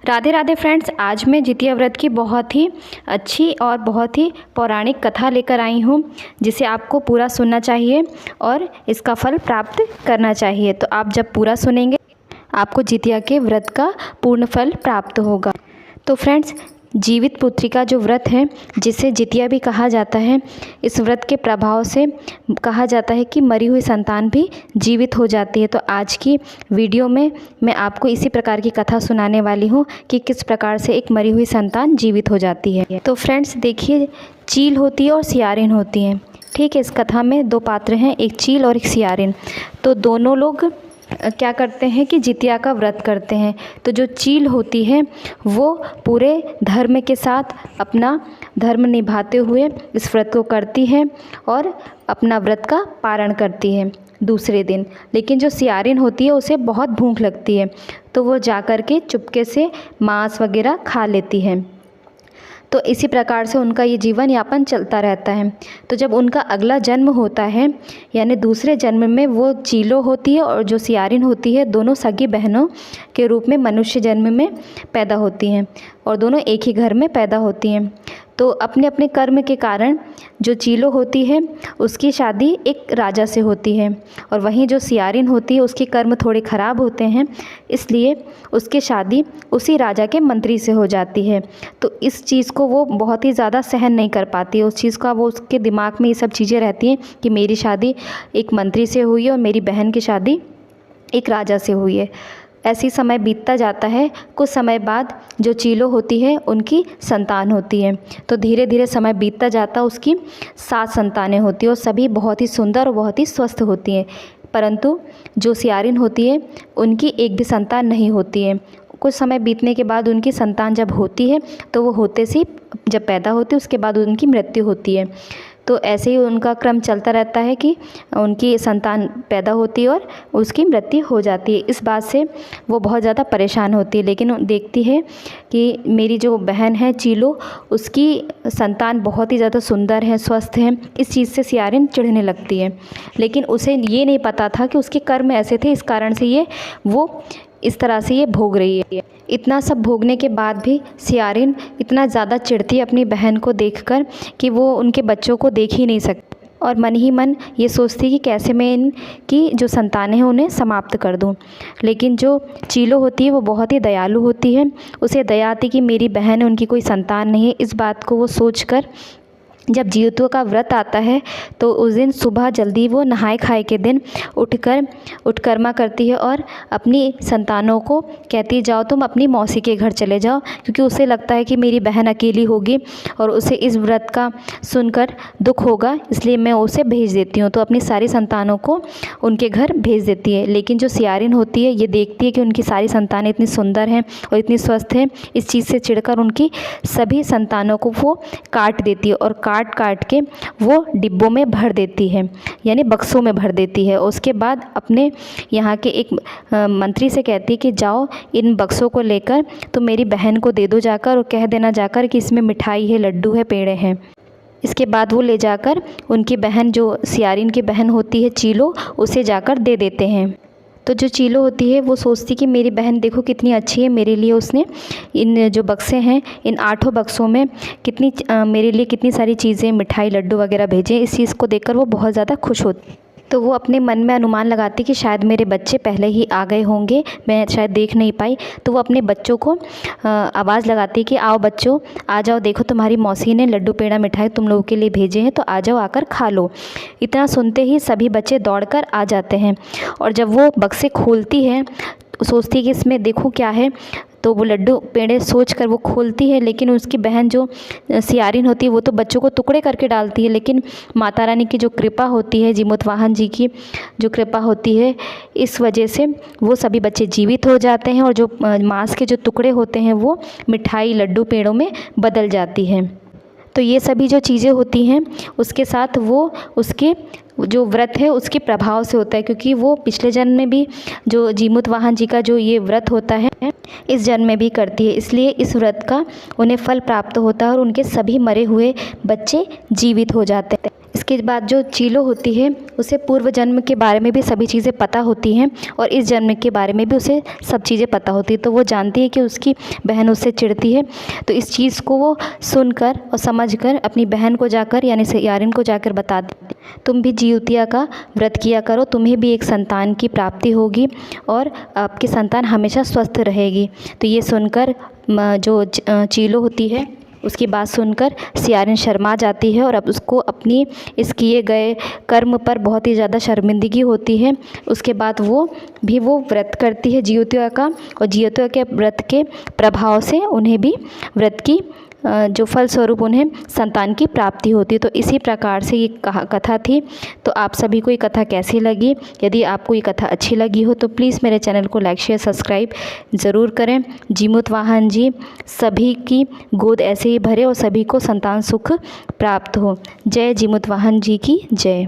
Radhe Radhe friends, आज मैं जितिया व्रत की बहुत ही अच्छी और बहुत ही पौराणिक कथा लेकर आई हूँ, जिसे आपको पूरा सुनना चाहिए और इसका फल प्राप्त करना चाहिए। तो आप जब पूरा सुनेंगे आपको जितिया के व्रत का पूर्ण फल प्राप्त होगा। तो फ्रेंड्स, जीवित पुत्री का जो व्रत है, जिसे जितिया भी कहा जाता है, इस व्रत के प्रभाव से कहा जाता है कि मरी हुई संतान भी जीवित हो जाती है। तो आज की वीडियो में मैं आपको इसी प्रकार की कथा सुनाने वाली हूँ कि किस प्रकार से एक मरी हुई संतान जीवित हो जाती है। तो फ्रेंड्स देखिए, चील होती है और सियारिन होती है। ठीक है, इस कथा में दो पात्र हैं, एक चील और एक सियारिन। तो दोनों लोग क्या करते हैं कि जितिया का व्रत करते हैं। तो जो चील होती है वो पूरे धर्म के साथ अपना धर्म निभाते हुए इस व्रत को करती है और अपना व्रत का पारण करती है दूसरे दिन। लेकिन जो सियारिन होती है उसे बहुत भूख लगती है, तो वो जा कर के चुपके से मांस वगैरह खा लेती है। तो इसी प्रकार से उनका ये जीवन यापन चलता रहता है। तो जब उनका अगला जन्म होता है, यानी दूसरे जन्म में वो चीलो होती है और जो सियारिन होती है, दोनों सगी बहनों के रूप में मनुष्य जन्म में पैदा होती हैं और दोनों एक ही घर में पैदा होती हैं। तो अपने अपने कर्म के कारण जो चीलो होती है उसकी शादी एक राजा से होती है, और वहीं जो सियारिन होती है उसके कर्म थोड़े ख़राब होते हैं, इसलिए उसकी शादी उसी राजा के मंत्री से हो जाती है। तो इस चीज़ को वो बहुत ही ज़्यादा सहन नहीं कर पाती है। उस चीज़ का वो उसके दिमाग में ये सब चीज़ें रहती हैं कि मेरी शादी एक मंत्री से हुई है और मेरी बहन की शादी एक राजा से हुई है। ऐसी समय बीतता जाता है। कुछ समय बाद जो चीलो होती है उनकी संतान होती है। तो धीरे धीरे समय बीतता जाता, उसकी 7 संतानें होती हैं और सभी बहुत ही सुंदर और बहुत ही स्वस्थ होती हैं। परंतु जो सियारिन होती है उनकी एक भी संतान नहीं होती है। कुछ समय बीतने के बाद उनकी संतान जब होती है तो वो होते से जब पैदा होती है उसके बाद उनकी मृत्यु होती है। तो ऐसे ही उनका क्रम चलता रहता है कि उनकी संतान पैदा होती है और उसकी मृत्यु हो जाती है। इस बात से वो बहुत ज़्यादा परेशान होती है, लेकिन देखती है कि मेरी जो बहन है चीलो, उसकी संतान बहुत ही ज़्यादा सुंदर है, स्वस्थ है। इस चीज़ से सियारिन चिढ़ने लगती है, लेकिन उसे ये नहीं पता था कि उसके कर्म ऐसे थे, इस कारण से वो इस तरह से ये भोग रही है। इतना सब भोगने के बाद भी सियारिन इतना ज़्यादा चिढ़ती है अपनी बहन को देखकर कि वो उनके बच्चों को देख ही नहीं सकती और मन ही मन ये सोचती कि कैसे मैं इनकी जो संतानें हैं उन्हें समाप्त कर दूं। लेकिन जो चीलो होती है वो बहुत ही दयालु होती है। उसे दया आती कि मेरी बहन है, उनकी कोई संतान नहीं है। इस बात को वो सोचकर जब जीवत्व का व्रत आता है तो उस दिन सुबह जल्दी वो नहाए खाए के दिन उठकर्मा करती है और अपनी संतानों को कहती, जाओ तुम अपनी मौसी के घर चले जाओ, क्योंकि उसे लगता है कि मेरी बहन अकेली होगी और उसे इस व्रत का सुनकर दुख होगा, इसलिए मैं उसे भेज देती हूँ। तो अपनी सारी संतानों को उनके घर भेज देती है। लेकिन जो सियारिन होती है ये देखती है कि उनकी सारी संतानें इतनी सुंदर हैं और इतनी स्वस्थ हैं, इस चीज़ से चिढ़कर उनकी सभी संतानों को वो काट देती है और काट के वो डिब्बों में भर देती है, यानी बक्सों में भर देती है। उसके बाद अपने यहाँ के एक मंत्री से कहती है कि जाओ इन बक्सों को लेकर तो मेरी बहन को दे दो जाकर, और कह देना जाकर कि इसमें मिठाई है, लड्डू है, पेड़े हैं। इसके बाद वो ले जाकर उनकी बहन, जो सियारिन की बहन होती है चीलो, उसे जाकर दे देते हैं। तो जो चीलो होती है वो सोचती कि मेरी बहन देखो कितनी अच्छी है, मेरे लिए उसने इन जो बक्से हैं, इन 8 बक्सों में मेरे लिए कितनी सारी चीज़ें, मिठाई, लड्डू वगैरह भेजे। इस चीज़ को देखकर वो बहुत ज़्यादा खुश होती। तो वो अपने मन में अनुमान लगाती कि शायद मेरे बच्चे पहले ही आ गए होंगे, मैं शायद देख नहीं पाई। तो वो अपने बच्चों को आवाज़ लगाती कि आओ बच्चों, आ जाओ, देखो तुम्हारी मौसी ने लड्डू, पेड़ा, मिठाई तुम लोगों के लिए भेजे हैं, तो आ जाओ, आकर खा लो। इतना सुनते ही सभी बच्चे दौड़कर आ जाते हैं और जब वो बक्से खोलती है, सोचती है कि इसमें देखो क्या है, तो वो लड्डू पेड़े सोचकर वो खोलती है। लेकिन उसकी बहन जो सियारिन होती है वो तो बच्चों को टुकड़े करके डालती है, लेकिन माता रानी की जो कृपा होती है, जीमूत वाहन जी की जो कृपा होती है, इस वजह से वो सभी बच्चे जीवित हो जाते हैं और जो मांस के जो टुकड़े होते हैं वो मिठाई, लड्डू, पेड़ों में बदल जाती हैं। तो ये सभी जो चीज़ें होती हैं उसके साथ वो उसके जो व्रत है उसके प्रभाव से होता है, क्योंकि वो पिछले जन्म में भी जो जीमूत वाहन जी का जो ये व्रत होता है इस जन्म में भी करती है, इसलिए इस व्रत का उन्हें फल प्राप्त होता है और उनके सभी मरे हुए बच्चे जीवित हो जाते हैं। उसके बाद जो चीलो होती है उसे पूर्व जन्म के बारे में भी सभी चीज़ें पता होती हैं और इस जन्म के बारे में भी उसे सब चीज़ें पता होती है। तो वो जानती है कि उसकी बहन उससे चिढ़ती है, तो इस चीज़ को वो सुनकर और समझकर अपनी बहन को जाकर यानी यारिन को जाकर बता देती, तुम भी जिउतिया का व्रत किया करो, तुम्हें भी एक संतान की प्राप्ति होगी और आपकी संतान हमेशा स्वस्थ रहेगी। तो ये सुनकर जो चीलो होती है उसकी बात सुनकर सियारिन शर्मा जाती है और अब उसको अपनी इस किए गए कर्म पर बहुत ही ज़्यादा शर्मिंदगी होती है। उसके बाद वो व्रत करती है जिउतिया का, और जिउतिया के व्रत के प्रभाव से उन्हें भी व्रत की जो फल स्वरूप उन्हें संतान की प्राप्ति होती है। तो इसी प्रकार से ये कथा थी। तो आप सभी को ये कथा कैसी लगी? यदि आपको ये कथा अच्छी लगी हो तो प्लीज़ मेरे चैनल को लाइक शेयर सब्सक्राइब ज़रूर करें। जीमूतवाहन जी सभी की गोद ऐसे ही भरे और सभी को संतान सुख प्राप्त हो। जय जीमूतवाहन जी की जय।